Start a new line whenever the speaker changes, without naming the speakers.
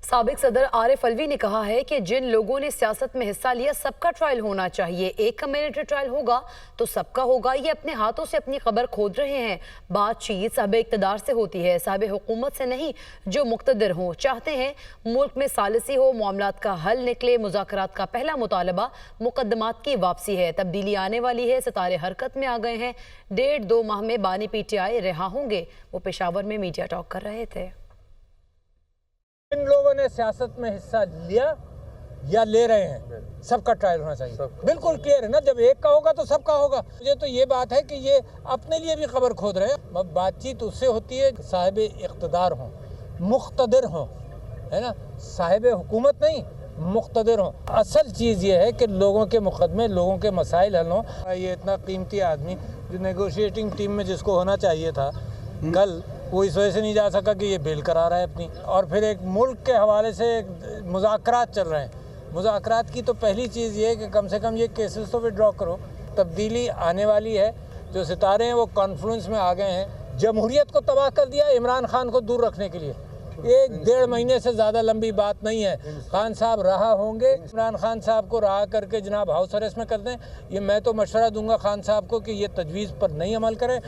साबिक सदर आरिफ अलवी ने कहा है कि जिन लोगों ने सियासत में हिस्सा लिया सबका ट्रायल होना चाहिए। एक कम्युनिटी ट्रायल होगा तो सबका होगा। ये अपने हाथों से अपनी खबर खोद रहे हैं। बातचीत साहिब इक़्तिदार से होती है, साहिब हुकूमत से नहीं जो मुक़्तदिर हों। चाहते हैं मुल्क में सालिसी हो, मामलात का हल निकले। मुज़ाकरात का पहला मुतालबा मुकदमात की वापसी है। तब्दीली आने वाली है, सितारे हरकत में आ गए हैं। 1.5-2 माह में बानी PTI रिहा होंगे। वो पेशावर में मीडिया टॉक कर रहे थे।
इन लोगों ने सियासत में हिस्सा लिया या ले रहे हैं, सबका ट्रायल होना चाहिए। बिल्कुल क्लियर है ना, जब एक का होगा तो सबका होगा। मुझे तो ये बात है कि ये अपने लिए भी खबर खोद रहे हैं। बातचीत उससे होती है साहिब इक़्तिदार हों, मुक़्तदिर हों, है ना, साहिब हुकूमत नहीं, मुक़्तदिर हों। असल चीज़ ये है कि लोगों के मुकदमे, लोगों के मसाइल हल हों। ये इतना कीमती आदमी जो नेगोशिएटिंग टीम में जिसको होना चाहिए था, कल वो इस वजह से नहीं जा सका कि ये बेल करा रहा है अपनी। और फिर एक मुल्क के हवाले से मुज़ाकरात चल रहे हैं। मुज़ाकरात की तो पहली चीज़ ये है कि कम से कम ये केसेस तो विड्रॉ करो। तब्दीली आने वाली है, जो सितारे हैं वो कॉन्फ्लुएंस में आ गए हैं। जमहूरियत को तबाह कर दिया इमरान खान को दूर रखने के लिए। 1-1.5 महीने से ज़्यादा लंबी बात नहीं है। खान साहब रहा होंगे, इमरान खान साहब को रहा करके जनाब हाउस अरेस्ट में कर दें। ये मैं तो मशवरा दूंगा खान साहब को कि ये तजवीज़ पर नहीं अमल करें।